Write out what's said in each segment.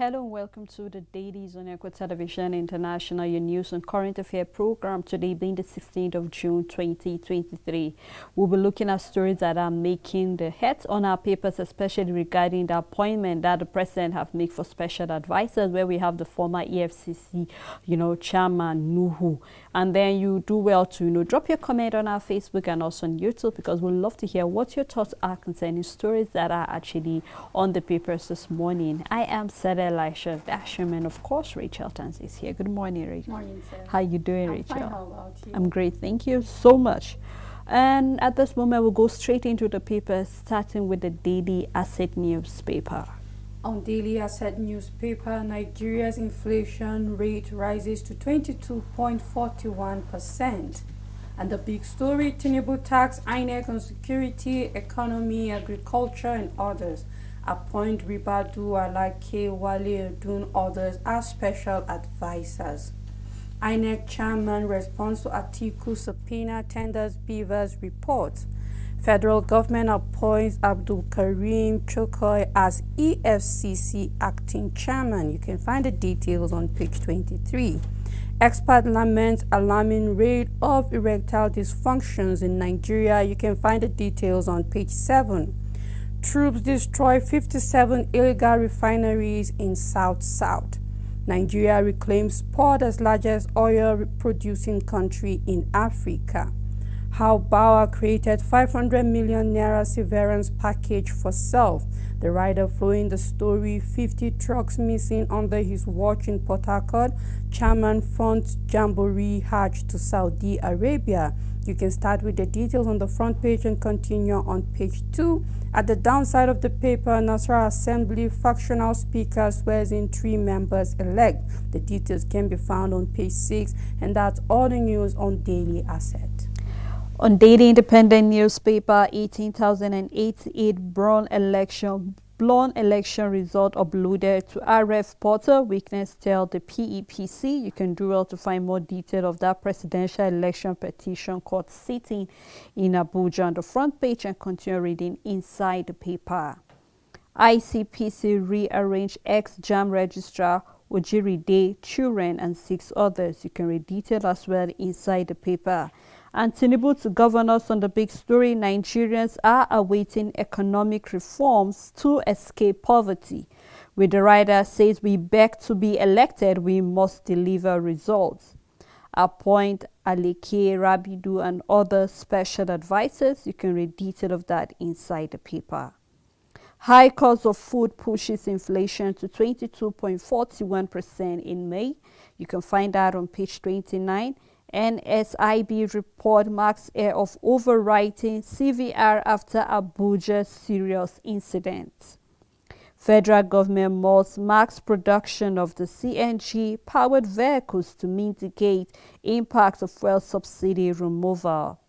Hello and welcome to the Dailies on Echo Television International, your news and current affair program. Today being the 16th of June 2023. We'll be looking at stories that are making the heads on our papers, especially regarding the appointment that the president have made for special advisors, where we have the former EFCC, chairman Nuhu. And then you do well to, drop your comment on our Facebook and also on YouTube, because we'd love to hear what your thoughts are concerning stories that are actually on the papers this morning. I am Sada Elisha Basham, and of course Rachel Tanz is here. Good morning, Rachel. Morning, sir. How you doing, Rachel? Fine. How about you? I'm great, thank you so much. And at this moment, we'll go straight into the papers, starting with the Daily Asset newspaper. On Daily Asset newspaper, Nigeria's inflation rate rises to 22.41%. And the big story, Tinubu tax INEC on security, economy, agriculture, and others. Appoint Ribadu Alake Wale Odun others as special advisors. INEC chairman responds to Atiku subpoena, tenders Beavers report. Federal government appoints Abdul Karim Chokoi as EFCC acting chairman. You can find the details on page 23. Expert laments alarming rate of erectile dysfunctions in Nigeria. You can find the details on page 7. Troops destroy 57 illegal refineries in South-South. Nigeria reclaims port as largest oil-producing country in Africa. How Bauer created 500 million naira severance package for self. The writer flowing the story, 50 trucks missing under his watch in Port Harcourt. Chairman funds Jamboree Hajj to Saudi Arabia. You can start with the details on the front page and continue on page 2. At the downside of the paper, Nasarawa Assembly factional speaker swears in 3 members elect. The details can be found on page 6, and that's all the news on Daily Asset. On Daily Independent newspaper, 18,088 blown election result uploaded to RF portal. Weakness tell the PEPC. You can do well to find more detail of that presidential election petition court sitting in Abuja on the front page, and continue reading inside the paper. ICPC rearranged ex-JAM registrar Ojiride Churen and 6 others. You can read detail as well inside the paper. And Tinubu to governors on the big story, Nigerians are awaiting economic reforms to escape poverty. With the writer says, we beg to be elected, we must deliver results. Appoint Aleke, Rabidu and other special advisors. You can read detail of that inside the paper. High cost of food pushes inflation to 22.41% in May. You can find that on page 29. NSIB report marks air of overwriting CVR after Abuja serious incident. Federal government must max production of the CNG powered vehicles to mitigate impacts of fuel subsidy removal.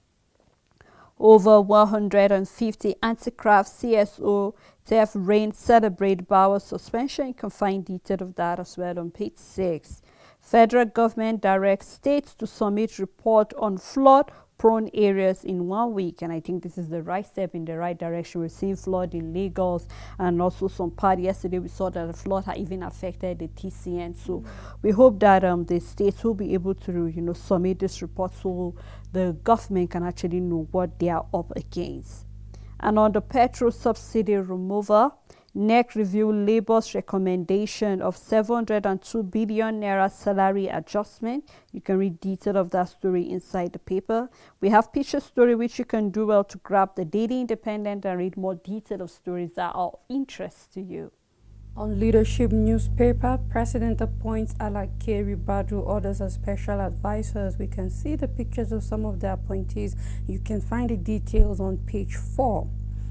Over 150 anti-craft CSO theft reign celebrate Bauer suspension. You can find detail of that as well on page 6. Federal government directs states to submit report on flood-prone areas in 1 week. And I think this is the right step in the right direction. We're seeing flood in Lagos and also some part. Yesterday we saw that the flood had even affected the TCN. So we hope that the states will be able to, submit this report so the government can actually know what they are up against. And on the petrol subsidy removal, NEC review Labour's recommendation of 702 billion naira salary adjustment. You can read detail of that story inside the paper. We have picture story which you can do well to grab the Daily Independent and read more detail of stories that are of interest to you. On Leadership newspaper, President appoints Alake Ribadu others as special advisors. We can see the pictures of some of the appointees. You can find the details on page 4.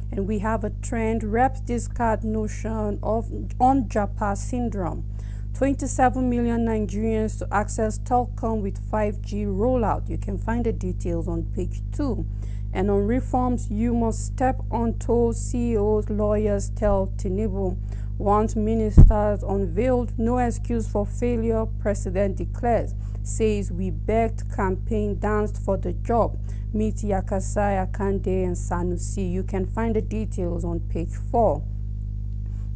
And we have a trend, reps discard notion of on-Japa syndrome. 27 million Nigerians to access telecom with 5G rollout. You can find the details on page 2. And on reforms, you must step on toes, CEOs, lawyers tell Tinubu. Once ministers unveiled, no excuse for failure, president declares. Says we begged, campaign, danced for the job. Meet Yakasai, Akande and Sanusi. You can find the details on page 4.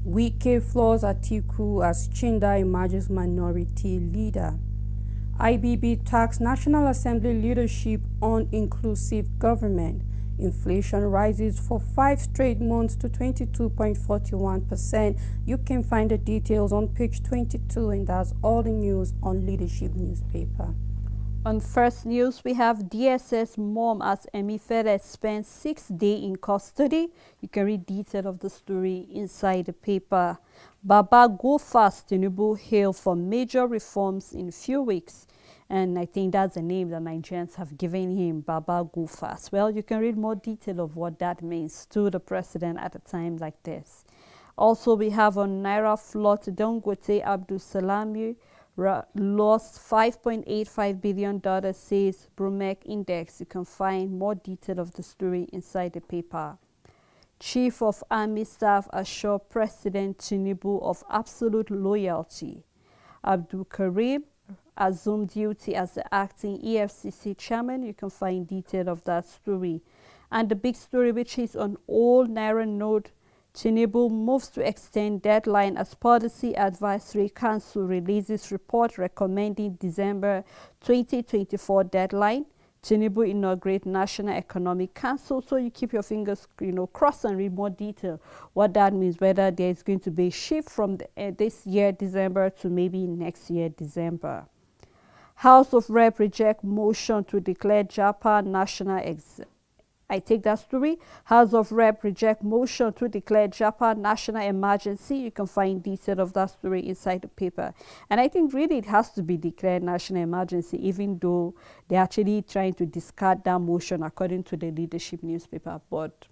Wike floors Atiku as Chinda emerges minority leader. IBB tax National Assembly leadership on inclusive government. Inflation rises for 5 straight months to 22.41%. You can find the details on page 22, and that's all the news on Leadership newspaper. On First News, we have DSS mom as Emifele spent 6 days in custody. You can read detail of the story inside the paper. Baba go fast, Tinubu hail for major reforms in few weeks. And I think that's the name that Nigerians have given him, Baba go fast. Well, you can read more detail of what that means to the president at a time like this. Also, we have on Naira flood, Dangote Abdul Salami lost $5.85 billion, says Brumek Index. You can find more detail of the story inside the paper. Chief of Army Staff assure President Tinubu of absolute loyalty. Abdul Karim assumed duty as the acting EFCC chairman. You can find detail of that story. And the big story, which is on old Naira note, Tinubu moves to extend deadline as Policy Advisory Council releases report recommending December 2024 deadline. Tinubu inaugurate National Economic Council. So you keep your fingers, crossed and read more detail what that means, whether there is going to be a shift from this year December to maybe next year December. House of Rep reject motion to declare Japan national I take that story. House of Rep reject motion to declare Japan national emergency. You can find detail of that story inside the paper. And I think really it has to be declared national emergency, even though they're actually trying to discard that motion according to the Leadership newspaper. But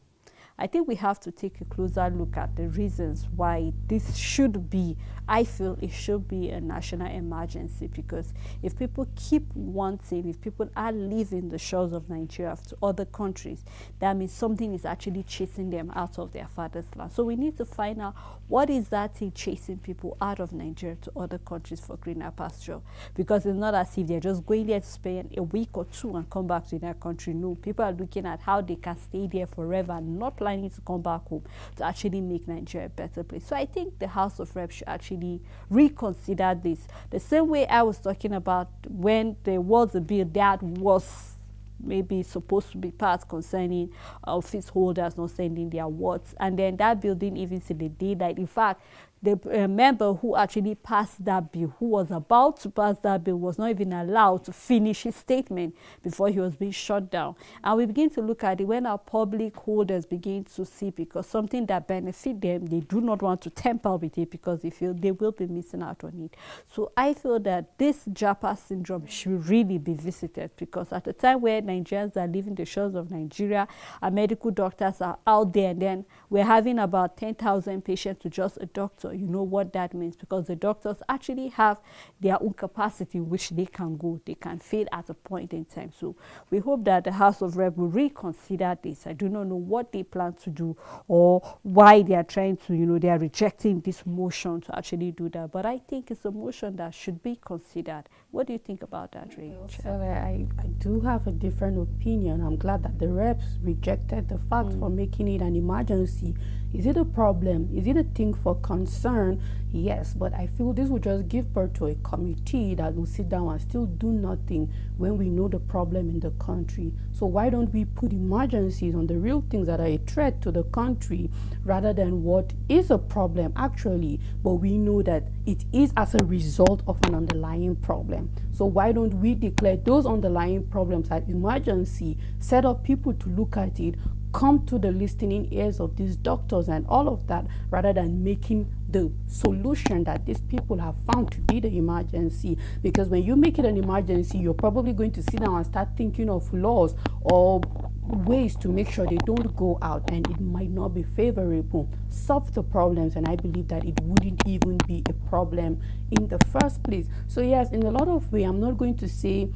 I think we have to take a closer look at the reasons why this should be, I feel it should be a national emergency, because if people keep wanting, if people are leaving the shores of Nigeria to other countries, that means something is actually chasing them out of their father's land. So we need to find out what is that thing chasing people out of Nigeria to other countries for greener pasture, because it's not as if they're just going there to spend a week or two and come back to their country. No, people are looking at how they can stay there forever and not planning to come back home to actually make Nigeria a better place. So I think the House of Reps should actually reconsider this. The same way I was talking about when there was a bill that was maybe supposed to be passed concerning office holders not sending their awards, and then that bill didn't even see the daylight. In fact, the member who actually passed that bill, who was about to pass that bill, was not even allowed to finish his statement before he was being shut down. And we begin to look at it when our public holders begin to see, because something that benefits them, they do not want to tamper with it because they feel they will be missing out on it. So I feel that this Japa syndrome should really be visited, because at the time where Nigerians are leaving the shores of Nigeria, our medical doctors are out there, and then we're having about 10,000 patients to just a doctor. You know what that means, because the doctors actually have their own capacity which they can go. They can fail at a point in time. So we hope that the House of Rep will reconsider this. I do not know what they plan to do or why they are trying to, they are rejecting this motion to actually do that. But I think it's a motion that should be considered. What do you think about that, Rach? Well, I do have a different opinion. I'm glad that the reps rejected the fact for making it an emergency. Is it a problem? Is it a thing for concern? Yes, but I feel this will just give birth to a committee that will sit down and still do nothing when we know the problem in the country. So why don't we put emergencies on the real things that are a threat to the country rather than what is a problem actually, but we know that it is as a result of an underlying problem. So why don't we declare those underlying problems as emergency, set up people to look at it, come to the listening ears of these doctors and all of that, rather than making the solution that these people have found to be the emergency. Because when you make it an emergency, you're probably going to sit down and start thinking of laws or ways to make sure they don't go out, and it might not be favorable. Solve the problems, and I believe that it wouldn't even be a problem in the first place. So yes, in a lot of ways, I'm not going to say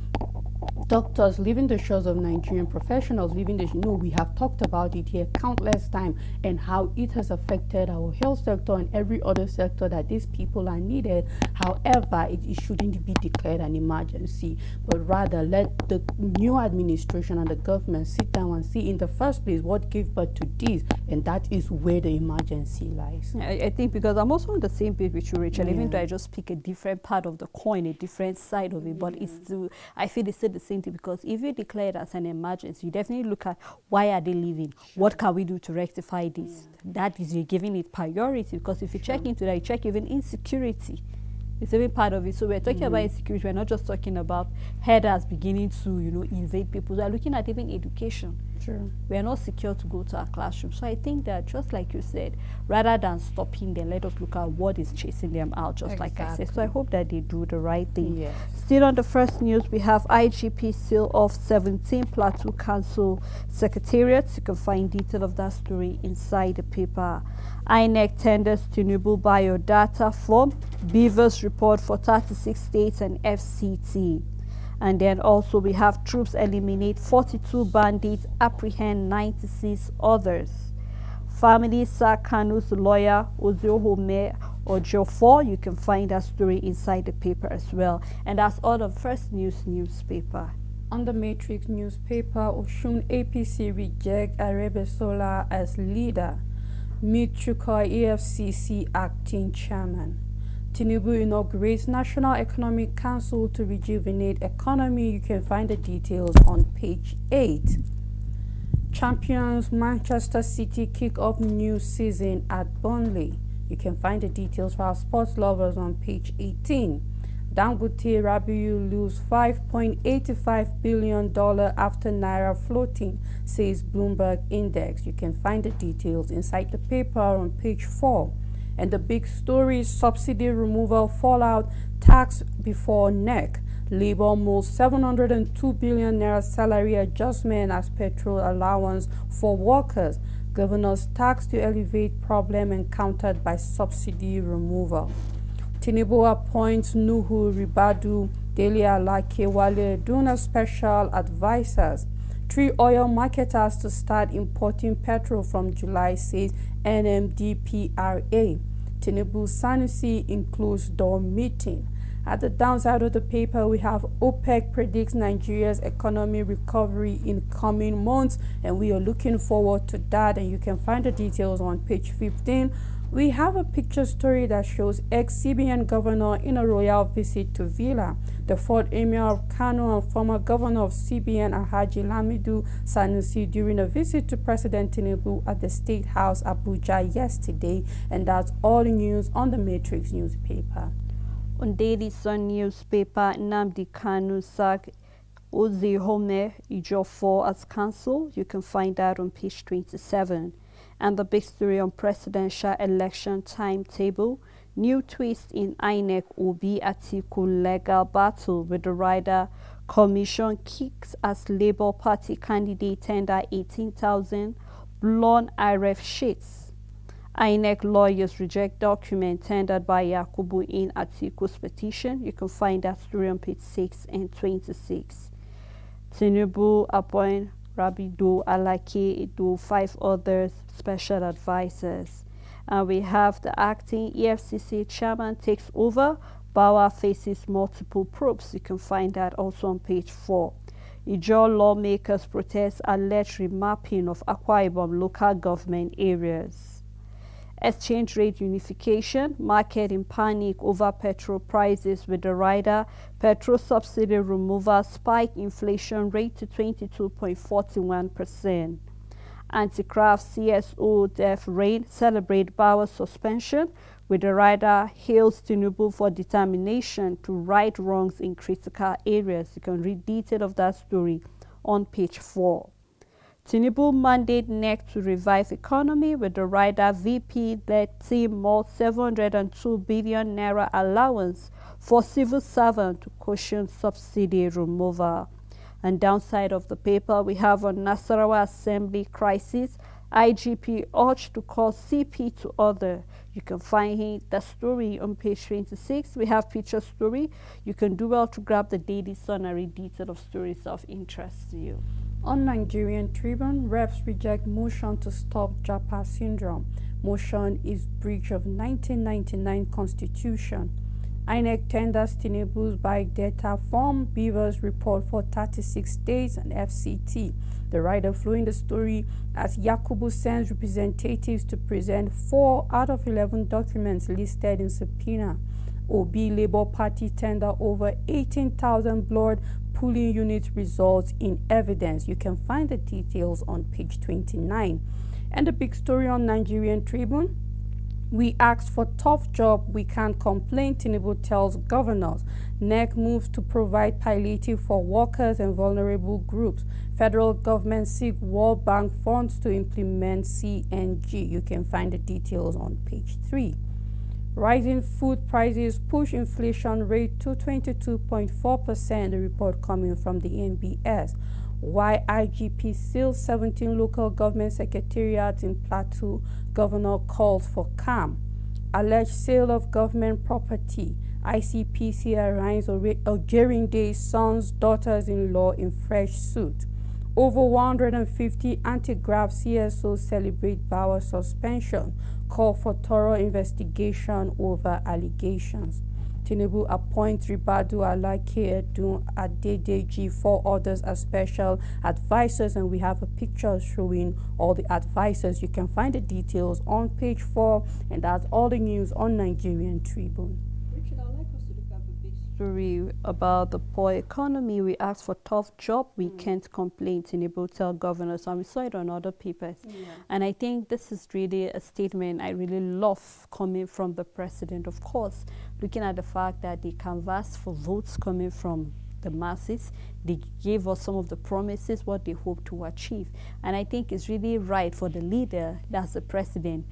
Doctors leaving the shores of Nigerian professionals leaving the no, we have talked about it here countless times and how it has affected our health sector and every other sector that these people are needed. However, it shouldn't be declared an emergency, but rather let the new administration and the government sit down and see in the first place what gave birth to this, and that is where the emergency lies. I think because I'm also on the same page with you, Rachel, even though I just pick a different part of the coin, a different side of it, but it's still, I feel it's still the same thing, because if you declare it as an emergency, you definitely look at why are they leaving, what can we do to rectify this. That is, you're giving it priority, because if you check into that, you check even insecurity. It's even part of it. So we're talking about insecurity. We're not just talking about headers beginning to, invade people. We're looking at even education. True. We are not secure to go to our classroom. So I think that, just like you said, rather than stopping them, let us look at what is chasing them out, just like I said. So I hope that they do the right thing. Yes. Still on the first news, we have IGP seal off 17 Plateau Council secretariats. You can find detail of that story inside the paper. INEC tenders Tinubu biodata form. Beavers report for 36 states and FCT. And then also we have troops eliminate 42 bandits, apprehend 96 others. Family sack Kanu's lawyer Ozohome Ojofor. You can find that story inside the paper as well. And that's all the first newspaper. On the Matrix newspaper, Oshun APC reject Arebesola as leader. Meet Chukoi EFCC acting chairman. Tinubu inaugurates National Economic Council to rejuvenate economy. You can find the details on page 8. Champions Manchester City kick off new season at Burnley. You can find the details for our sports lovers on page 18. Dangote Rabiu lose $5.85 billion after Naira floating, says Bloomberg Index. You can find the details inside the paper on page 4. And the big story is subsidy removal fallout, tax before neck. Labour molds 702 billion naira salary adjustment as petrol allowance for workers. Governor's tax to elevate problem encountered by subsidy removal. Tinubu appoints Nuhu Ribadu, Daily Alake Wale Duna special advisors. 3 oil marketers to start importing petrol from July, says NMDPRA. Tinubu Sanusi includes door meeting. At the downside of the paper, we have OPEC predicts Nigeria's economy recovery in coming months, and we are looking forward to that, and you can find the details on page 15. We have a picture story that shows ex-CBN governor in a royal visit to Villa. The fourth emir of Kano and former governor of CBN, Alhaji Lamidu Sanusi, during a visit to President Tinubu at the State House, Abuja, yesterday. And that's all the news on the Matrix newspaper. On Daily Sun newspaper, Nnamdi Kanu sacked Ozohome Ojofor as counsel. You can find that on page 27. And the big story on presidential election timetable. New twist in INEC Obi Atiku legal battle with the rider commission kicks as Labour Party candidate tender 18,000 blown IRF sheets. INEC lawyers reject document tendered by Yakubu in Atiku's petition. You can find that story on page 6 and 26. Tinubu appoint Rabidu Alake Edo 5 others special advisors. And we have the acting EFCC chairman takes over. Bauer faces multiple probes. You can find that also on page 4. Ijaw lawmakers protest alleged remapping of Akwa Ibom local government areas. Exchange rate unification, market in panic over petrol prices with the rider, petrol subsidy removal spike inflation rate to 22.41%. Anti-craft CSO death reign, celebrate Bauer suspension with the rider hails Tinubu for determination to right wrongs in critical areas. You can read detail of that story on page 4. Tinubu mandate NEC to revive economy with the rider VP led team more 702 billion naira allowance for civil servant to cushion subsidy removal. And downside of the paper, we have a Nasarawa Assembly crisis IGP urged to call CP to order. You can find the story on page 26. We have picture story. You can do well to grab the daily sun and read detail of stories of interest to you. On Nigerian Tribune, reps reject motion to stop Japa syndrome. Motion is breach of 1999 Constitution. INEC tenders Tinubu's bike data form. Beavers report for 36 states and FCT. The writer flew in the story as Yakubu sends representatives to present 4 out of 11 documents listed in subpoena. Obi Labour Party tender over 18,000 blood polling unit results in evidence. You can find the details on page 29. And the big story on Nigerian Tribune. We asked for tough job, we can't complain, Tinubu tells governors. NEC moves to provide palliative for workers and vulnerable groups. Federal government seek World Bank funds to implement CNG. You can find the details on page 3. Rising food prices push inflation rate to 22.4%, the report coming from the NBS. Why IGP seals 17 local government secretariats in Plateau, governor calls for calm. Alleged sale of government property. ICPC arraigns Ogerinday's sons, daughters-in-law in fresh suit. Over 150 anti-graft CSOs celebrate Bauer suspension. Call for thorough investigation over allegations. Tinubu appoints Ribadu Alake Edun Adedeji, 4 others as special advisors, and we have a picture showing all the advisors. You can find the details on page 4, and that's all the news on Nigerian Tribune. Richard, I'd like us to look at the big story about the poor economy. We asked for tough job. We can't complain, Tinubu tell governors, and we saw it on other papers. And I think this is really a statement I really love coming from the president, of course. Looking at the fact that they canvassed for votes coming from the masses, they gave us some of the promises, what they hope to achieve. And I think it's really right for the leader, that's the president,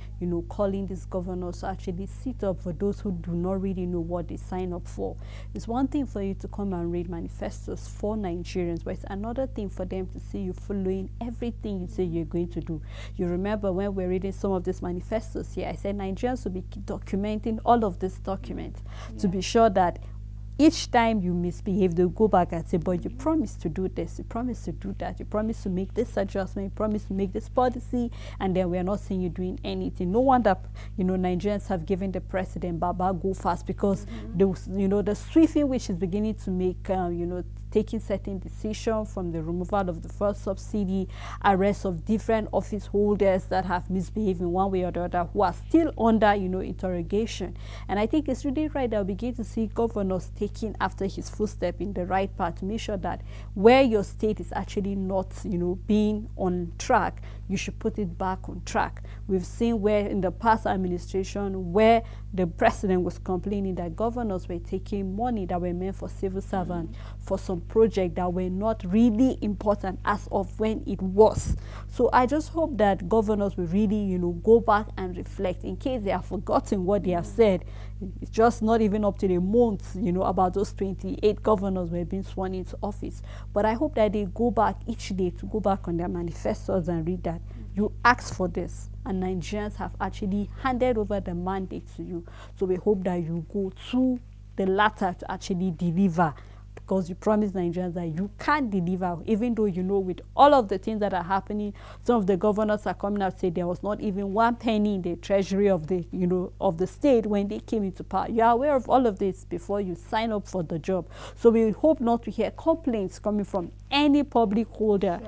calling these governors to actually sit up for those who do not really know what they sign up for. It's one thing for you to come and read manifestos for Nigerians, but it's another thing for them to see you following everything you say you're going to do. You remember when we're reading some of these manifestos here, I said Nigerians will be documenting all of these documents to be sure that each time you misbehave, they'll go back and say, but you promised to do this, you promised to do that, you promised to make this adjustment, you promised to make this policy, and then we're not seeing you doing anything. No wonder, Nigerians have given the president Baba go fast, because the sweeping which is beginning to make, taking certain decisions, from the removal of the first subsidy, arrest of different office holders that have misbehaved in one way or the other, who are still under, interrogation. And I think it's really right that we begin to see governors taking after his footstep in the right path to make sure that where your state is actually not, being on track, you should put it back on track. We've seen where in the past administration, where the president was complaining that governors were taking money that were meant for civil servants for some projects that were not really important as of when it was. So I just hope that governors will really, go back and reflect in case they have forgotten what they have said. It's just not even up to the month, about those 28 governors who have been sworn into office. But I hope that they go back each day to go back on their manifestos and read that you asked for this, and Nigerians have actually handed over the mandate to you. So we hope that you go to the latter to actually deliver, because you promised Nigerians that you can't deliver, even though with all of the things that are happening, some of the governors are coming out saying there was not even 1 penny in the treasury of the of the state when they came into power. You are aware of all of this before you sign up for the job. So we hope not to hear complaints coming from any public holder,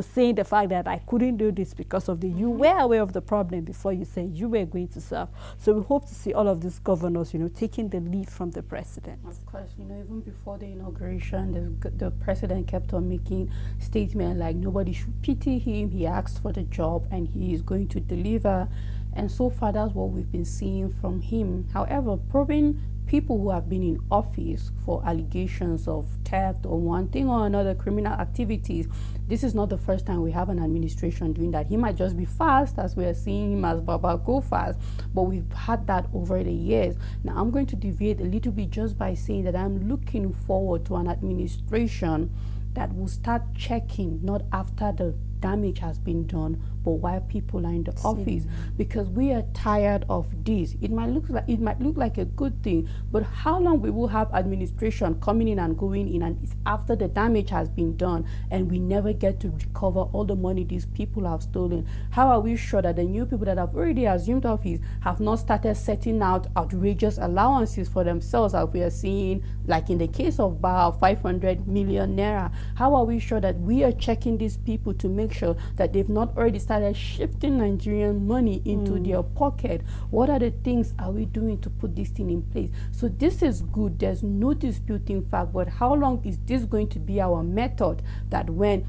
saying the fact that I couldn't do this because of you were aware of the problem before you said you were going to serve. So we hope to see all of these governors, taking the lead from the president. Of course, even before the inauguration, the president kept on making statements like nobody should pity him. He asked for the job and he is going to deliver. And so far, that's what we've been seeing from him. However, probing people who have been in office for allegations of theft or one thing or another, criminal activities, this is not the first time we have an administration doing that. He might just be fast, as we are seeing him as Baba go fast, but we've had that over the years. Now, I'm going to deviate a little bit just by saying that I'm looking forward to an administration that will start checking, not after the damage has been done, but while people are in the office, because we are tired of this. It might look like a good thing, but how long we will have administration coming in and going in, and it's after the damage has been done, and we never get to recover all the money these people have stolen? How are we sure that the new people that have already assumed office have not started setting out outrageous allowances for themselves, as we are seeing, like in the case of Bao, 500 million naira? How are we sure that we are checking these people to make sure that they've not already started shifting Nigerian money into their pocket? What are the things are we doing to put this thing in place? So this is good. There's no disputing fact, but how long is this going to be our method? That when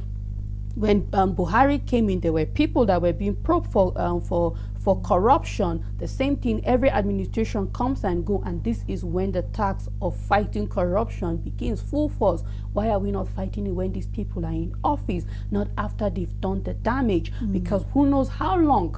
Buhari came in, there were people that were being probed for corruption. The same thing, every administration comes and go, and this is when the task of fighting corruption begins full force. Why are we not fighting it when these people are in office, not after they've done the damage? Because who knows how long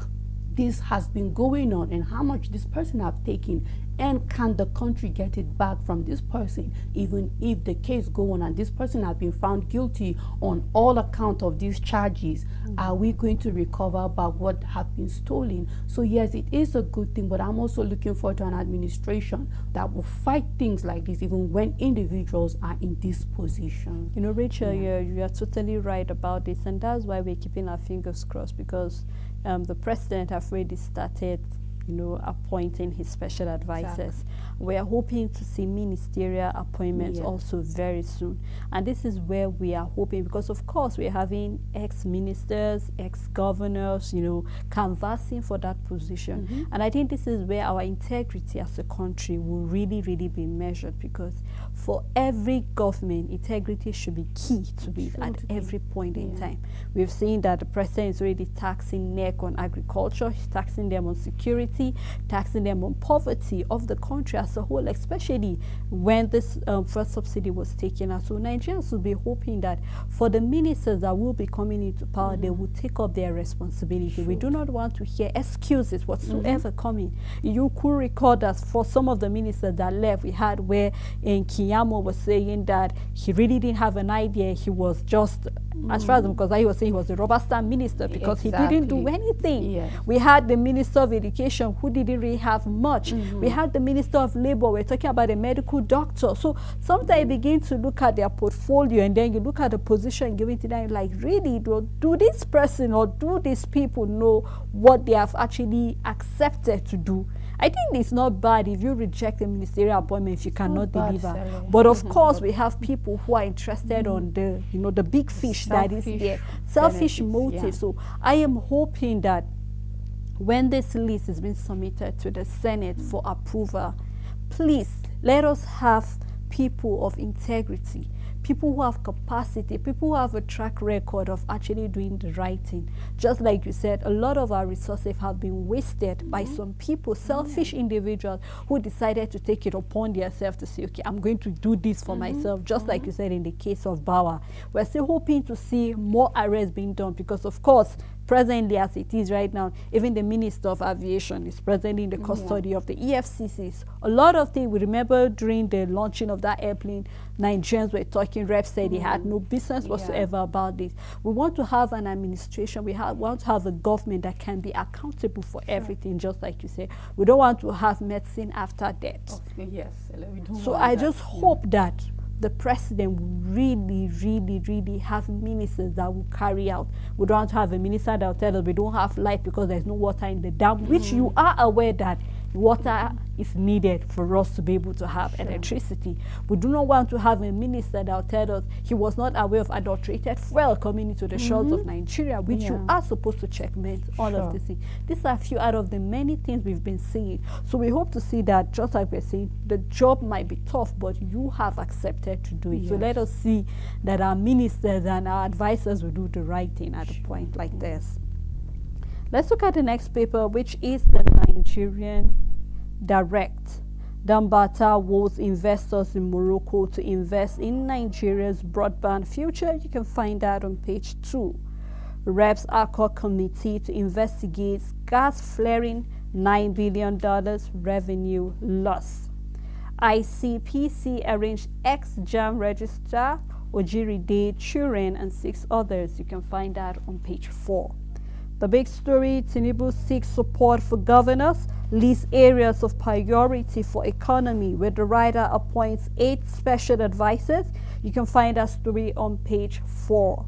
this has been going on and how much this person have taken, and can the country get it back from this person? Even if the case go on and this person has been found guilty on all account of these charges, are we going to recover back what have been stolen? So yes, it is a good thing, but I'm also looking forward to an administration that will fight things like this even when individuals are in this position. You know, Rachel, you are totally right about this, and that's why we're keeping our fingers crossed, because the president has already started, you know, appointing his special advisors. Exactly. We are hoping to see ministerial appointments also very soon. And this is where we are hoping, because of course we're having ex-ministers, ex-governors, you know, canvassing for that position. And I think this is where our integrity as a country will really, really be measured, because for every government, integrity should be key to it at every point in time. We've seen that the president is already taxing NEC on agriculture, he's taxing them on security, taxing them on poverty of the country as a whole, especially when this first subsidy was taken out. So Nigerians will be hoping that for the ministers that will be coming into power, they will take up their responsibility. We do not want to hear excuses whatsoever coming. You could record that for some of the ministers that left, we had where Kiyamo was saying that he really didn't have an idea. He was just, as far as I'm concerned, he was saying he was a rubber stamp minister because he didn't do anything. We had the Minister of Education who didn't really have much. We had the Minister of Labor. We're talking about a medical doctor. So sometimes you begin to look at their portfolio, and then you look at the position given to them, like, really, do this person or do these people know what they have actually accepted to do? I think it's not bad if you reject a ministerial appointment if you cannot deliver. But of course, we have people who are interested on the, you know, the big fish that is there, selfish motive. So I am hoping that when this list is being submitted to the Senate for approval, please let us have people of integrity, people who have capacity, people who have a track record of actually doing the right thing. Just like you said, a lot of our resources have been wasted by some people, selfish individuals who decided to take it upon themselves to say, okay, I'm going to do this for myself. Just like you said in the case of Bawa. We're still hoping to see more arrests being done, because of course, presently as it is right now, even the Minister of Aviation is presently in the custody of the EFCCs. A lot of things, we remember during the launching of that airplane, Nigerians were talking, reps said he had no business whatsoever about this. We want to have an administration, want to have a government that can be accountable for everything, just like you said. We don't want to have medicine after death. Yes. We don't so I just hope that the president will really, really, really have ministers that will carry out. We don't want to have a minister that will tell us we don't have light because there's no water in the dam, which you are aware that water is needed for us to be able to have electricity. We do not want to have a minister that will tell us he was not aware of adulterated fuel coming into the shores of Nigeria, which you are supposed to checkmate all of these things. These are a few out of the many things we've been seeing. So we hope to see that, just like we're saying, the job might be tough, but you have accepted to do it. So let us see that our ministers and our advisors will do the right thing at a point like this. Let's look at the next paper, which is the Nigerian Direct. Dambata woos investors in Morocco to invest in Nigeria's broadband future. You can find that on page 2. Reps ACO committee to investigate gas flaring, $9 billion revenue loss. ICPC arranged ex-JAM registrar Ojiri Day, Churen, and 6 others. You can find that on page 4. The big story, Tinubu seeks support for governors, lists areas of priority for economy, where the writer appoints 8 special advisors. You can find that story on page 4.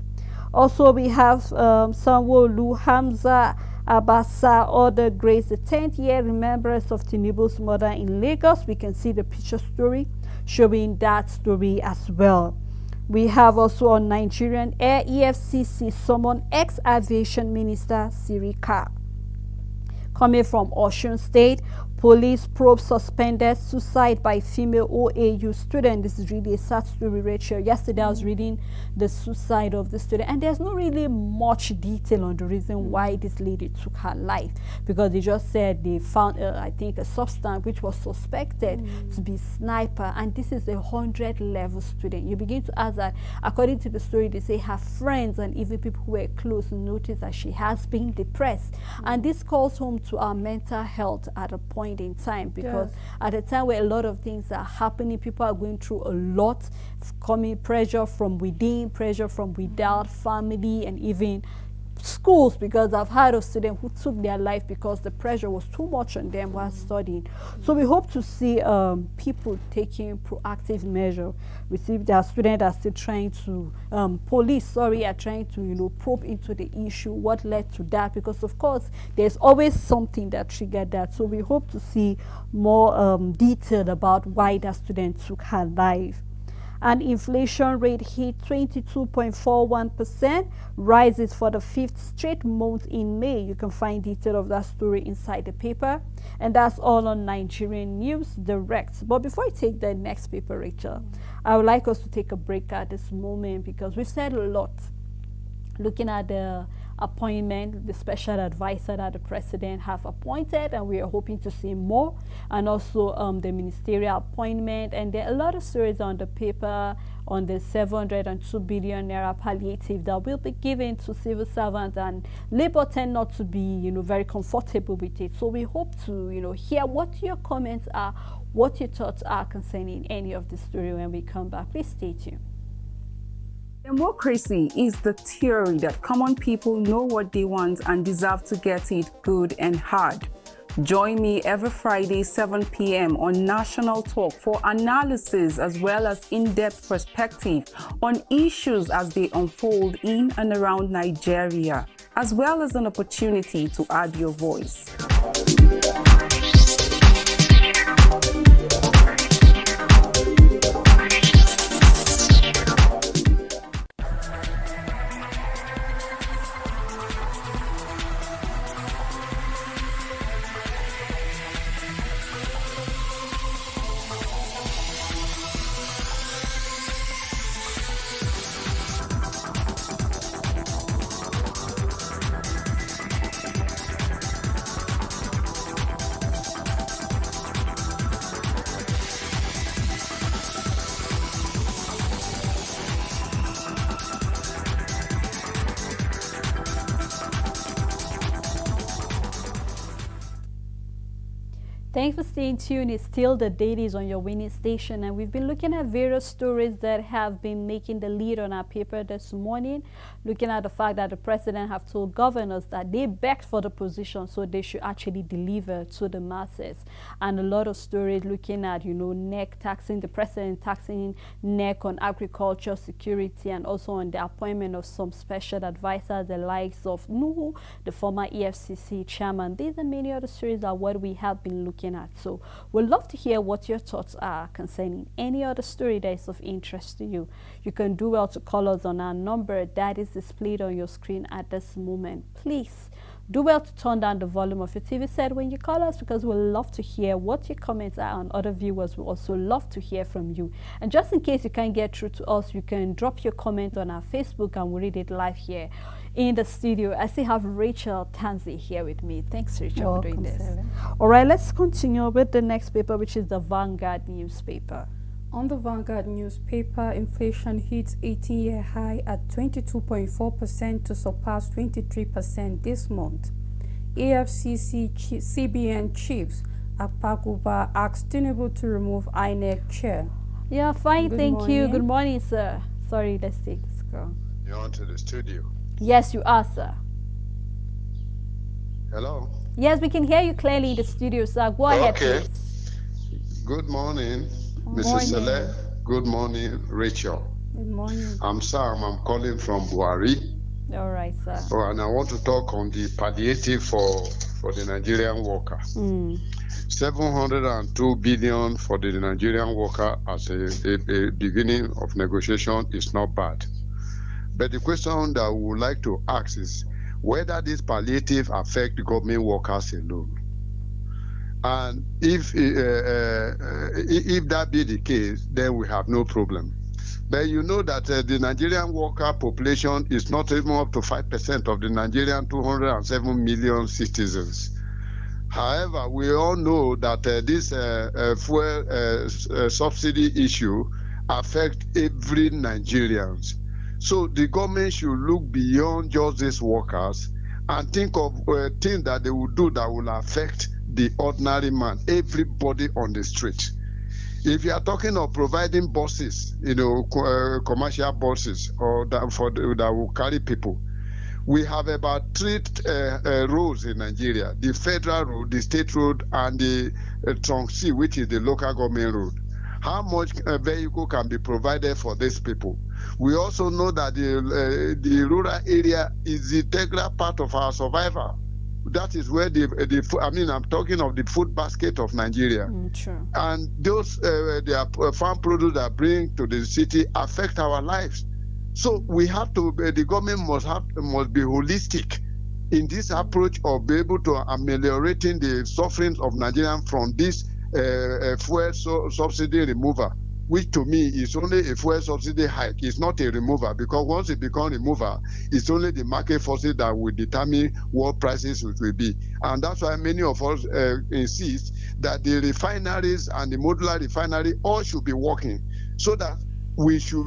Also, we have Sanwo-Olu Hamza Abasa order grades the 10th year remembrance of Tinubu's murder in Lagos. We can see the picture story showing that story as well. We have also on Nigerian Air EFCC summon ex-aviation minister Sirika. Coming from Osun State, police probe suspended suicide by female OAU student. This is really a sad story, Rachel. Yesterday I was reading the suicide of the student, and there's not really much detail on the reason why this lady took her life, because they just said they found, I think, a substance which was suspected to be sniper, and this is a 100-level student. You begin to ask that, according to the story, they say her friends and even people who were close noticed that she has been depressed, and this calls home to our mental health at a point in time, because at a time where a lot of things are happening, people are going through a lot, coming pressure from within, pressure from without, family, and even schools, because I've heard of students who took their life because the pressure was too much on them while studying. So we hope to see people taking proactive measure. We see that students are still trying to, police are trying to, probe into the issue, what led to that, because of course there's always something that triggered that. So we hope to see more detail about why that student took her life. And inflation rate hit 22.41%, rises for the 5th straight month in May. You can find detail of that story inside the paper. And that's all on Nigerian News Direct. But before I take the next paper, Rachel, I would like us to take a break at this moment, because we've said a lot looking at the appointment, the special advisor that the president have appointed, and we are hoping to see more, and also the ministerial appointment. And there are a lot of stories on the paper on the 702 billion naira palliative that will be given to civil servants, and Labour tend not to be very comfortable with it. So we hope to hear what your comments are, what your thoughts are concerning any of the story when we come back. Please stay tuned. Democracy is the theory that common people know what they want and deserve to get it good and hard. Join me every Friday, 7 p.m. on National Talk for analysis as well as in-depth perspective on issues as they unfold in and around Nigeria, as well as an opportunity to add your voice. Thanks for staying tuned. It's still the Dailies on your winning station, and we've been looking at various stories that have been making the lead on our paper this morning, looking at the fact that the president have told governors that they begged for the position, so they should actually deliver to the masses. And a lot of stories looking at, NEC taxing, the president taxing NEC on agriculture, security, and also on the appointment of some special advisors, the likes of Nuhu, the former EFCC chairman. These and many other stories are what we have been looking at. So we'd love to hear what your thoughts are concerning any other story that is of interest to you. You can do well to call us on our number that is displayed on your screen at this moment. Please do well to turn down the volume of your TV set when you call us, because we'd love to hear what your comments are, and other viewers will also love to hear from you. And just in case you can't get through to us, you can drop your comment on our Facebook and we'll read it live here in the studio. I still have Rachel Tanzi here with me. Thanks, Rachel, for doing this. Sarah. All right, let's continue with the next paper, which is the Vanguard newspaper. On the Vanguard newspaper, inflation hits 18-year high at 22.4% to surpass 23% this month. AFCC CBN chiefs Apaguba asked Tinubu to remove INEC chair. Yeah, fine, Good thank you. morning. Good morning, sir. Sorry, let's take this call. You're on to the studio. Yes, you are, sir. Hello. Yes, we can hear you clearly in the studio, sir. Go ahead, Okay. please. Good morning, Mrs. Sele. Morning. Good morning, Rachel. Good morning. I'm Sam. I'm calling from Buhari. All right, sir. And I want to talk on the palliative for the Nigerian worker. 702 billion for the Nigerian worker as a beginning of negotiation is not bad. But the question that we would like to ask is whether this palliative affect the government workers alone. And if that be the case, then we have no problem. But you know that the Nigerian worker population is not even up to 5% of the Nigerian 207 million citizens. However, we all know that this fuel subsidy issue affects every Nigerian. So the government should look beyond just these workers and think of things that they will do that will affect the ordinary man, everybody on the street. If you are talking of providing buses, commercial buses or that will carry people, we have about three roads in Nigeria: the federal road, the state road, and the trunk C, which is the local government road. How much vehicle can be provided for these people? We also know that the rural area is the integral part of our survival. That is where I'm talking of the food basket of Nigeria. Sure. And those farm produce that bring to the city affect our lives. So we have to, the government must be holistic in this approach of be able to ameliorating the sufferings of Nigerians from this fuel subsidy removal, which to me is only a fuel subsidy hike. It's not a removal, because once it becomes removal, it's only the market forces that will determine what prices it will be. And that's why many of us insist that the refineries and the modular refinery all should be working, so that we should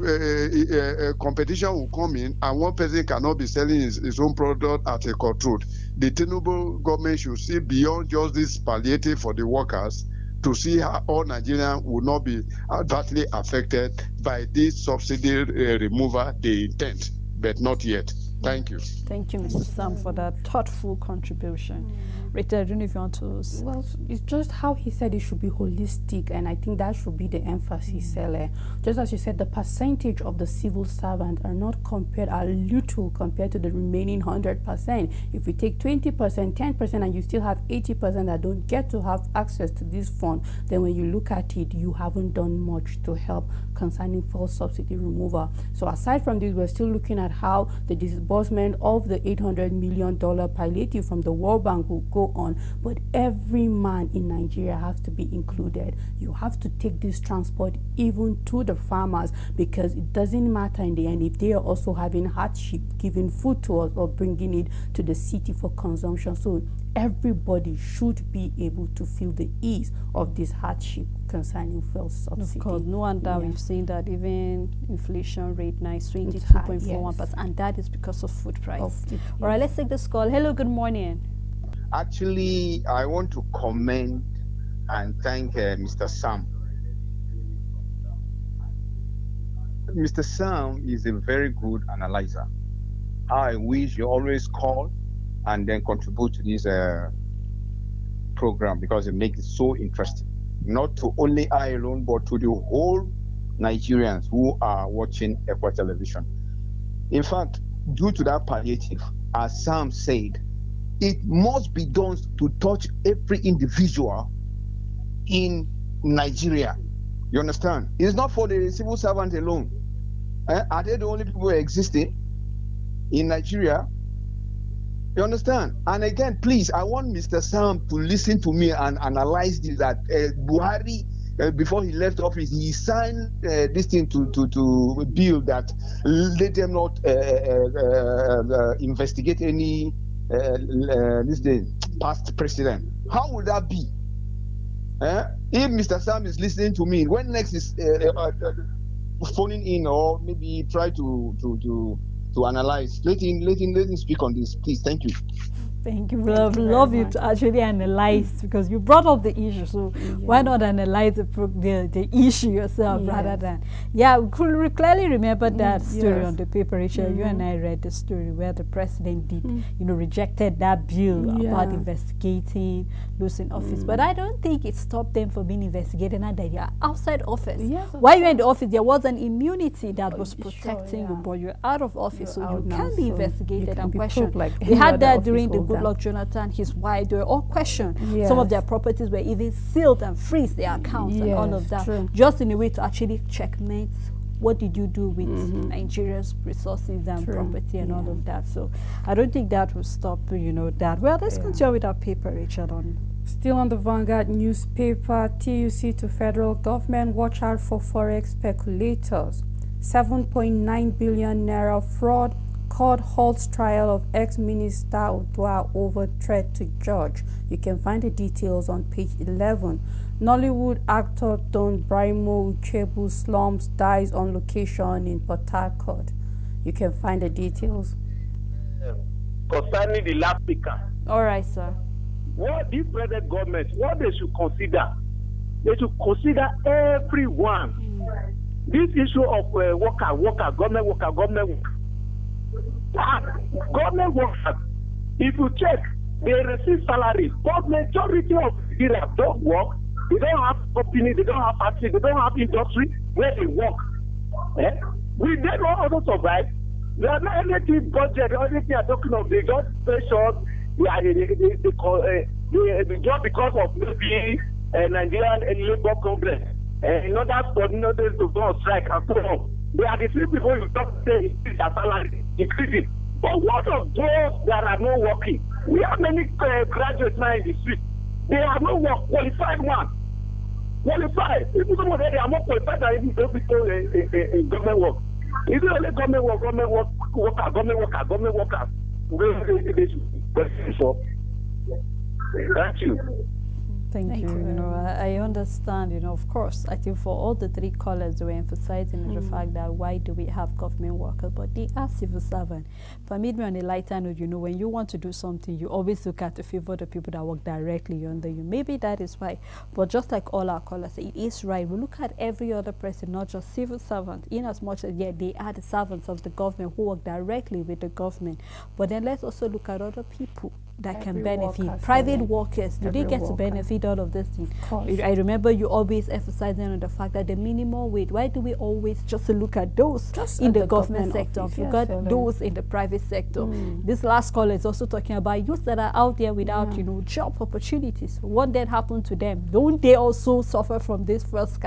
competition will come in, and one person cannot be selling his own product at a cut rate. The Tinubu government should see beyond just this palliative for the workers, to see how all Nigerians will not be adversely affected by this subsidy removal they intend, but not yet. Thank you. Thank you, Mr. Sam, for that thoughtful contribution. Rita, I don't know if you want to... Well, it's just how he said it should be holistic, and I think that should be the emphasis, Sele. Just as you said, the percentage of the civil servant are little compared to the remaining 100%. If we take 20%, 10%, and you still have 80% that don't get to have access to this fund, then when you look at it, you haven't done much to help concerning fuel subsidy removal. So aside from this, we're still looking at how the disbursement of the $800 million palliative from the World Bank will go on, but every man in Nigeria has to be included. You have to take this transport even to the farmers, because it doesn't matter in the end if they are also having hardship giving food to us or bringing it to the city for consumption. So everybody should be able to feel the ease of this hardship concerning fuel subsidy. Of course, no wonder we've seen that even inflation rate now is 22.41%, yes. And that is because of food price. All right, let's take this call. Hello, good morning. Actually, I want to commend and thank Mr. Sam. Mr. Sam is a very good analyzer. I wish you always call and then contribute to this program, because it makes it so interesting. Not to only I alone, but to the whole Nigerians who are watching Equa Television. In fact, due to that palliative, as Sam said, it must be done to touch every individual in Nigeria. You understand? It's not for the civil servant alone. Are they the only people existing in Nigeria? You understand? And again, please, I want Mr. Sam to listen to me and analyze this, that Buhari, before he left office, he signed this thing to bill that let them not investigate any past president. How would that be? If Mr. Sam is listening to me, when next is phoning in, or maybe try to analyze, let him speak on this, please. Thank you. Thank you. Love you to actually analyze, because you brought up the issue. So why not analyze the issue yourself rather than Yeah, we could clearly remember that story yes. on the paper, Rachel. You and I read the story where the president did, rejected that bill about Yeah. investigating those in office. But I don't think it stopped them from being investigated now that they are outside office. Yes, of While you're in the office, there was an immunity that was sure, protecting you, yeah. but you're out of office, You're so you out now, can be so investigated you can and be questioned. probed like We any had other that during the office holder. Goodluck Jonathan, his wife, they were all questioned. Some of Yes. their properties were even sealed and freeze their accounts and all of Yes, that, true. just in a way to actually checkmate what did you do with Nigeria's resources and True, property and all yeah. of that. So I don't think that will stop, that. Well, let's continue with our paper, Richard, on Still on the Vanguard newspaper, TUC to federal government, watch out for forex speculators. 7.9 billion naira fraud, court halts trial of ex-minister Odua over threat to judge. You can find the details on page 11. Nollywood actor Don Brimo Uchebu slums dies on location in Port Harcourt. You can find the details. Concerning the last speaker, all right, sir. what this present government, what they should consider everyone. This issue of government workers, if you check, they receive salary, but majority of Nigeria don't work. They don't have company, they don't have factory, they don't have industry where they work. We then know how to survive. There are not anything budget, anything I'm talking of, they just pay short, the job because of maybe Nigerian Labour Congress. In order for others to go on strike and so on. They are the same people you talk say increase their salary, increasing. But what of those that are not working? We have many graduates now in the street. They are not work, qualified one. Qualified. People some of them, they are more qualified than even those people in government work. Is it only government workers? They should for. Thank you. Thank you. I understand, of course. I think for all the three callers, they were emphasizing the fact that why do we have government workers, but they are civil servants. Permit me on a lighter note, when you want to do something, you always look at to favor the people that work directly under you. Maybe that is why. But just like all our callers, it is right. We look at every other person, not just civil servants, in as much as, they are the servants of the government who work directly with the government. But then let's also look at other people that can benefit. Private workers, do they get to benefit all of this thing? I remember you always emphasizing on the fact that the minimum wage, why do we always just look at those in the government sector? You got those in the private sector. This last caller is also talking about youth that are out there without, job opportunities. What then happened to them? Don't they also suffer from this first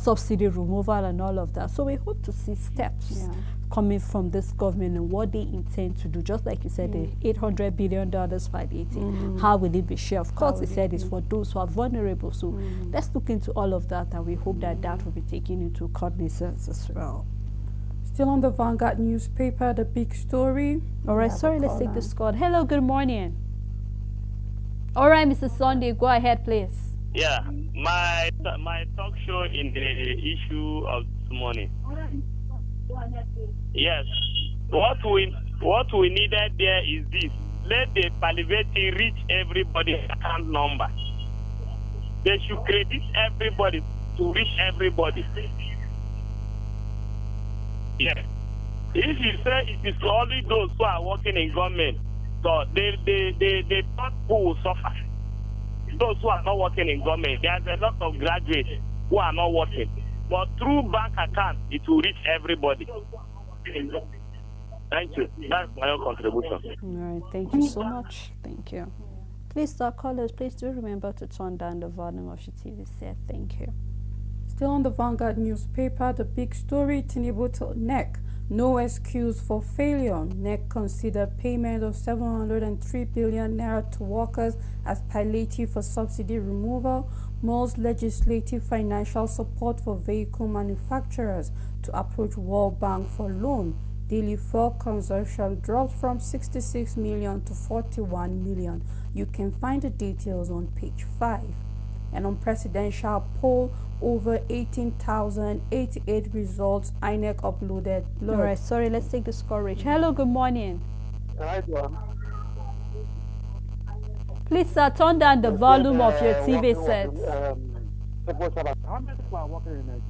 subsidy removal and all of that? So we hope to see steps coming from this government and what they intend to do. Just like you said, the $800 billion 580. How will it be shared? Of course, they said it's for those who are vulnerable. So let's look into all of that, and we hope that that will be taken into cognizance as well. Still on the Vanguard newspaper, the big story. All right, sorry, let's take this call. Hello, good morning. All right, Mr. Sunday, go ahead, please. Yeah, my talk show in the issue of this morning. Yes, what we needed there is this: let the palliative reach everybody's account number. They should credit everybody to reach everybody. Yes. If you say it is only those who are working in government, so they thought who will suffer. Those who are not working in government, there's a lot of graduates who are not working. But through bank account, it will reach everybody. Thank you. That's my own contribution. All right, thank you so much. Thank you. Please, callers, please do remember to turn down the volume of your TV set. Thank you. Still on the Vanguard newspaper, the big story, Tinubu to NEC. No excuse for failure. NEC considered payment of 703 billion naira to workers as palliative for subsidy removal. Most legislative financial support for vehicle manufacturers to approach World Bank for loan. Daily fuel consumption drops from 66 million to 41 million. You can find the details on page 5. And on presidential poll, over 18,088 results, INEC uploaded. All right, sorry, let's take the score, Rich. Hello, good morning. Please, sir, turn down the volume of your TV set. How many people are working in Nigeria?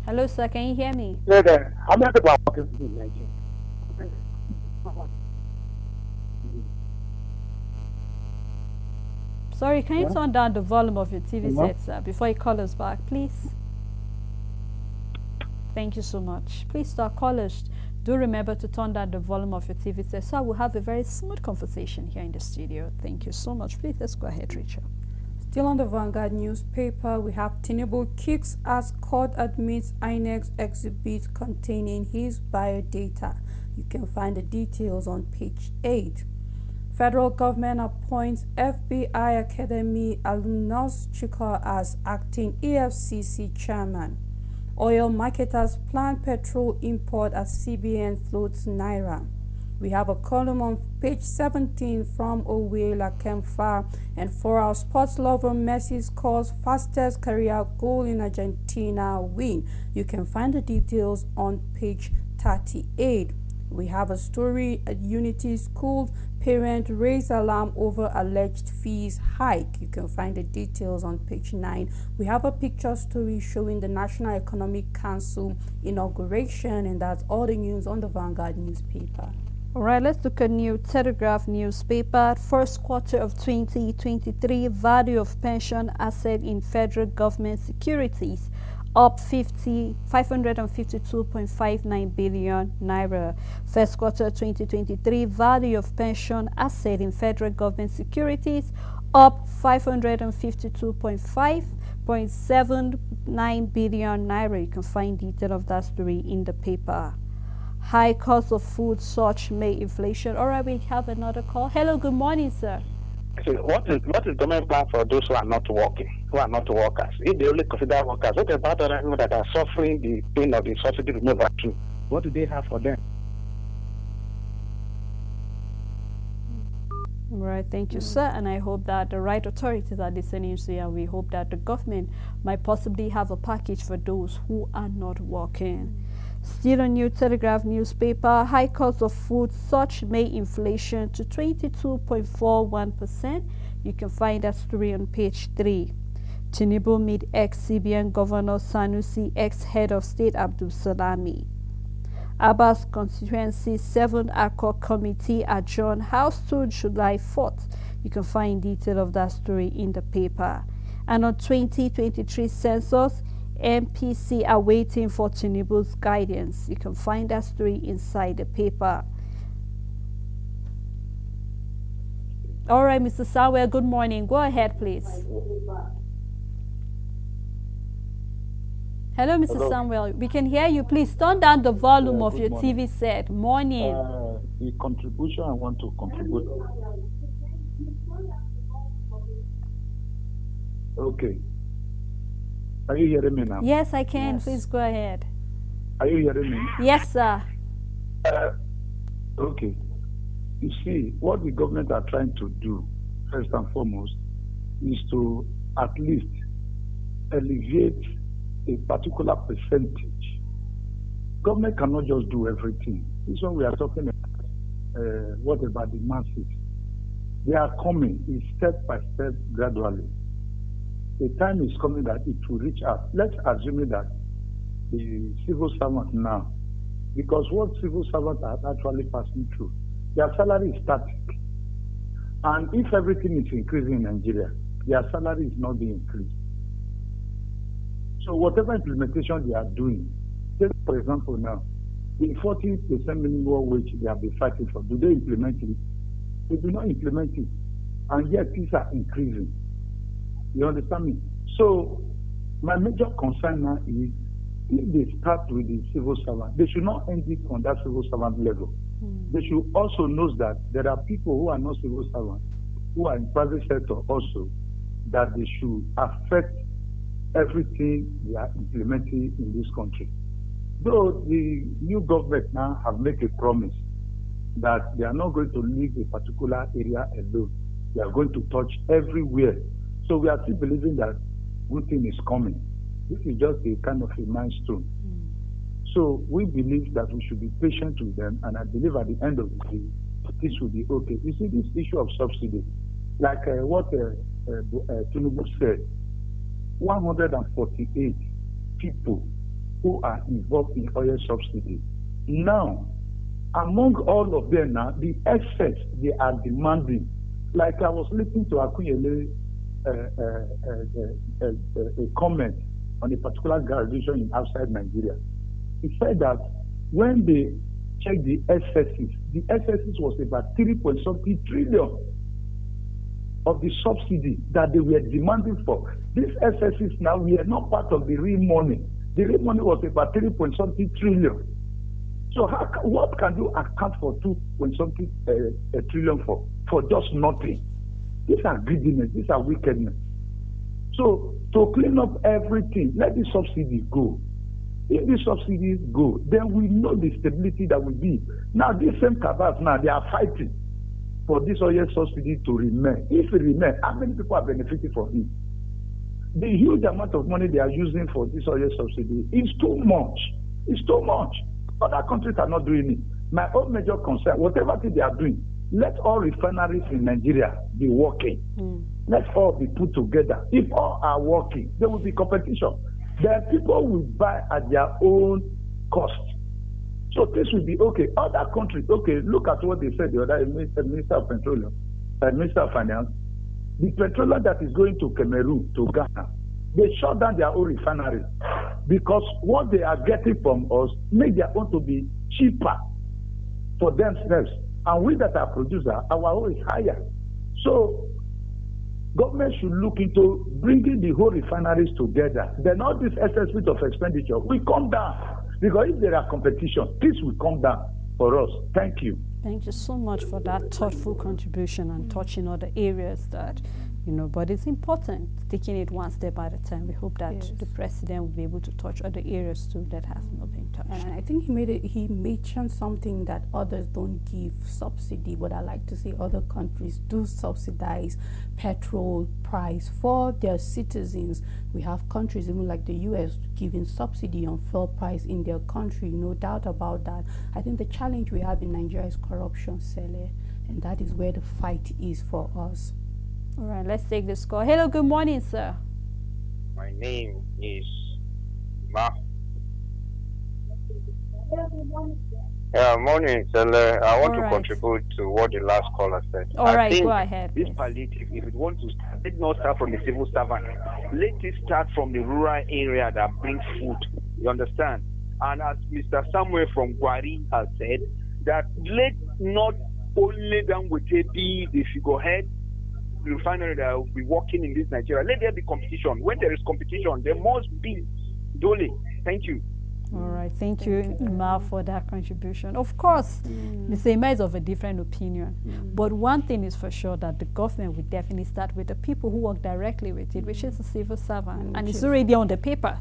Hello, sir. Can you hear me? Yeah, there. How many people are working in Nigeria? Sorry, can you Yeah. turn down the volume of your TV Hello? set, sir, before you call us back, please? Thank you so much. Please, sir, callers, do remember to turn down the volume of your TV set so we'll have a very smooth conversation here in the studio. Thank you so much. Please, let's go ahead, Rachel. Still on the Vanguard newspaper, we have Tinubu kicks as court admits INEC's exhibit containing his biodata. You can find the details on page 8. Federal government appoints FBI Academy alumnus Chika as acting EFCC chairman. Oil marketers plan petrol import as CBN floats Naira. We have a column on page 17 from Owela Kemfa, and for our sports lover, Messi scores fastest career goal in Argentina win. You can find the details on page 38. We have a story at Unity School. Parent raise alarm over alleged fees hike. You can find the details on page 9. We have a picture story showing the National Economic Council inauguration, and that's all the news on the Vanguard newspaper. All right, let's look at New Telegraph newspaper. First quarter of 2023, value of pension asset in federal government securities up 552.59 billion naira. First quarter 2023, value of pension asset in federal government securities up 552.79 billion naira. You can find detail of that story in the paper. High cost of food surge May inflation. All right, we have another call. Hello, good morning, sir. So what is government plan for those who are not working, who are not workers? If they only consider workers, what about other people that are suffering the pain of the subsidy removal too? What do they have for them? All right, thank you, sir. And I hope that the right authorities are listening to you, and we hope that the government might possibly have a package for those who are not working. Still a New Telegraph newspaper, high cost of food surge May inflation to 22.41%. You can find that story on page 3. Tinubu meet ex-CBN Governor Sanusi, ex-head of state Abdul Salami. Abbas constituency 7 ACOR committee adjourned House to July 4th. You can find detail of that story in the paper. And on 2023 census, MPC are waiting for Tinubu's guidance. You can find that story inside the paper. All right, Mr. Samuel, good morning. Go ahead, please. Hello, Mr. Hello. Samuel. We can hear you. Please turn down the volume of good your morning. TV set. Morning. The contribution I want to contribute. Okay. Are you hearing me now? Yes, I can. Yes. Please go ahead. Are you hearing me? Yes, sir. Okay. You see, what the government are trying to do, first and foremost, is to at least alleviate a particular percentage. Government cannot just do everything. This one we are talking about, what about the masses? They are coming in step by step gradually. The time is coming that it will reach out. Let's assume that the civil servants now, because what civil servants are actually passing through, their salary is static. And if everything is increasing in Nigeria, their salary is not being increased. So whatever implementation they are doing, take for example now, the 40% minimum wage they have been fighting for, do they implement it? They do not implement it. And yet things are increasing. You understand me? So my major concern now is if they start with the civil servant, they should not end it on that civil servant level. They should also know that there are people who are not civil servants, who are in private sector also, that they should affect everything they are implementing in this country. Though the new government now have made a promise that they are not going to leave a particular area alone. They are going to touch everywhere. So we are still believing that good thing is coming. This is just a kind of a milestone. So we believe that we should be patient with them, and I believe at the end of the day, this will be okay. You see, this issue of subsidy, like what Tinubu said, 148 people who are involved in oil subsidy. Now, among all of them now, the excess they are demanding, like I was listening to Akunyele, a comment on a particular graduation in outside Nigeria. He said that when they checked the excesses was about 3.something trillion of the subsidy that they were demanding for. These excesses now were not part of the real money. The real money was about 3.something trillion. So what can you account for 2.something trillion for just nothing? These are greediness, these are wickedness. So to clean up everything, let the subsidies go. If the subsidies go, then we know the stability that will be. Now these same cabals now, they are fighting for this oil subsidy to remain. If it remains, how many people are benefiting from it? The huge amount of money they are using for this oil subsidy is too much. It's too much. Other countries are not doing it. My own major concern, whatever thing they are doing, let all refineries in Nigeria be working. Let's all be put together. If all are working, there will be competition. Then people will buy at their own cost. So this will be okay. Other countries, okay, look at what they said the other Minister of Petroleum, Minister of Finance. The petroleum that is going to Cameroon, to Ghana, they shut down their own refineries because what they are getting from us make their own to be cheaper for themselves. And we that are producer, our own is higher. So government should look into bringing the whole refineries together. Then all this excess bit of expenditure will come down. Because if there are competition, this will come down for us. Thank you. Thank you so much for that thoughtful contribution and touching other areas that, but it's important, taking it one step at a time. We hope that the president will be able to touch other areas too that have not been touched. And I think he mentioned something that others don't give subsidy, but I like to say other countries do subsidize petrol price for their citizens. We have countries, even like the US, giving subsidy on fuel price in their country, no doubt about that. I think the challenge we have in Nigeria is corruption, Sele, and that is where the fight is for us. All right, let's take this call. Hello, good morning, sir. My name is Ma. Morning, Sele. I want to contribute to what the last caller said. All right, go ahead. This palliative, if it wants to start, let it not start from the civil servant. Let it start from the rural area that brings food. You understand? And as Mr. Samuel from Gwari has said, that let not only them with be the figurehead refinery that will be working in this Nigeria. Let there be competition. When there is competition, there must be Dole. Thank you. All right, thank you, Ima, for that contribution. Of course, Mr. Ima is of a different opinion, but one thing is for sure, that the government will definitely start with the people who work directly with it, which is the civil servant, and it's already on the papers.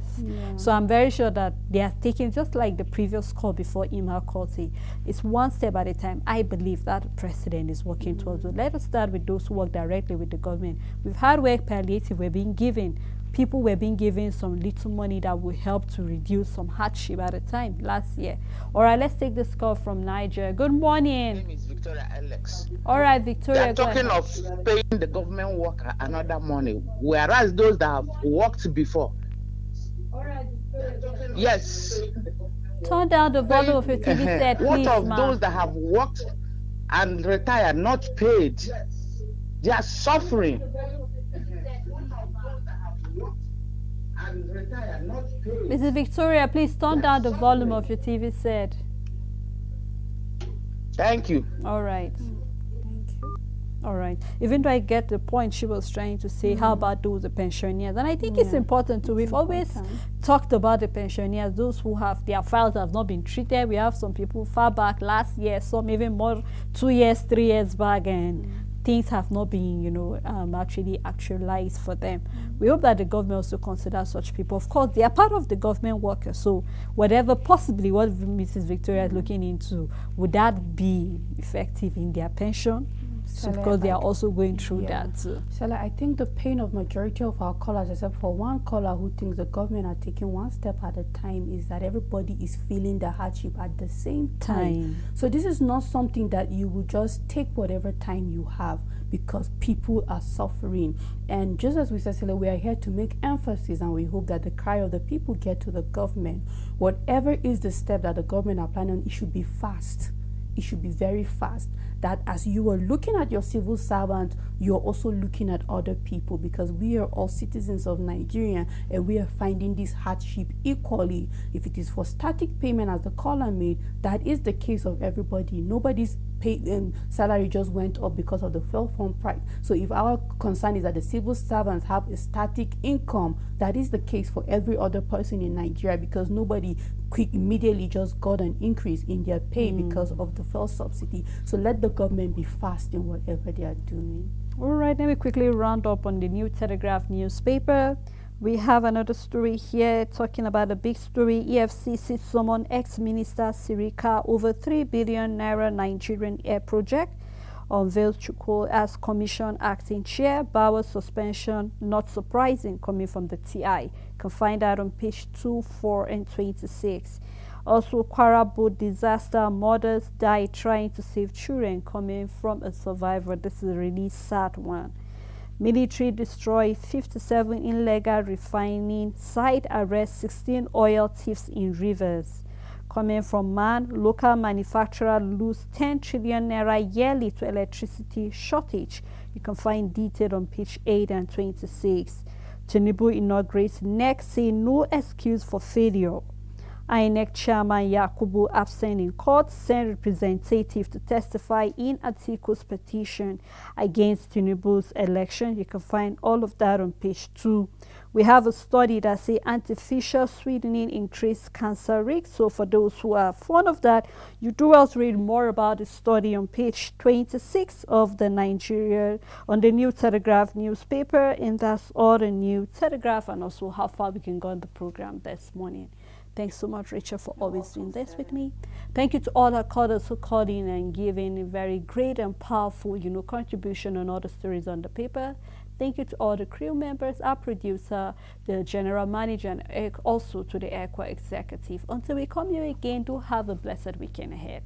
So I'm very sure that they are taking, just like the previous call before Ima called it, it's one step at a time. I believe that the president is working towards it. Let us start with those who work directly with the government. We've had work palliative, we're being given. People were being given some little money that will help to reduce some hardship at a time last year. All right, let's take this call from Niger. Good morning. My name is Victoria Alex. All right, Victoria. They are talking of paying the government worker another money, whereas those that have worked before. All right, yes. Turn down the volume of your TV set, please, what of those that have worked and retired, not paid? They are suffering. Mrs. Victoria, please turn down the volume of your TV set. Thank you. All right. All right. Even though I get the point she was trying to say, how about those the pensioners? And I think it's important too. We've always talked about the pensioners, those who have their files have not been treated. We have some people far back last year, some even more 2 years, 3 years back, and things have not been, actually actualized for them. We hope that the government also considers such people. Of course, they are part of the government workers, so whatever possibly what Mrs. Victoria is looking into, would that be effective in their pension? So because they are also going through that too. So I think the pain of majority of our callers, except for one caller who thinks the government are taking one step at a time, is that everybody is feeling the hardship at the same time. So this is not something that you will just take whatever time you have, because people are suffering. And just as we said, we are here to make emphasis, and we hope that the cry of the people get to the government. Whatever is the step that the government are planning on, it should be fast. It should be very fast. That as you are looking at your civil servant, you're also looking at other people, because we are all citizens of Nigeria and we are finding this hardship equally. If it is for static payment, as the caller made, that is the case of everybody. Nobody's salary just went up because of the fuel fund price. So if our concern is that the civil servants have a static income, that is the case for every other person in Nigeria, because nobody immediately just got an increase in their pay because of the fuel subsidy. So let the government be fast in whatever they are doing. All right, let me quickly round up on the New Telegraph newspaper. We have another story here talking about a big story. EFCC summoned ex-minister Sirika over 3 billion naira Nigerian air project. Unveiled Chukwu as commission acting chair. Bauer suspension, not surprising, coming from the TI. You can find that on page 2, 4, and 26. Also, Kwara boat disaster, mothers died trying to save children, coming from a survivor. This is a really sad one. Military destroy 57 illegal refining site, arrest 16 oil thieves in rivers. Coming from Man, local manufacturer lose 10 trillion naira yearly to electricity shortage. You can find detail on page 8 and 26. Tinubu inaugurates next, say no excuse for failure. INEC chairman Yakubu absent in court, sent representative to testify in Atiku's petition against Tinubu's election. You can find all of that on page 2. We have a study that says artificial sweetening increased cancer risk. So for those who are fond of that, you do well to read more about the study on page 26 of the New Telegraph newspaper. And that's all the New Telegraph, and also how far we can go on the program this morning. Thanks so much, Rachel, for always doing this with me. Thank you to all our callers who called in and giving a very great and powerful, contribution on all the stories on the paper. Thank you to all the crew members, our producer, the general manager, and also to the Equa executive. Until we come here again, do have a blessed weekend ahead.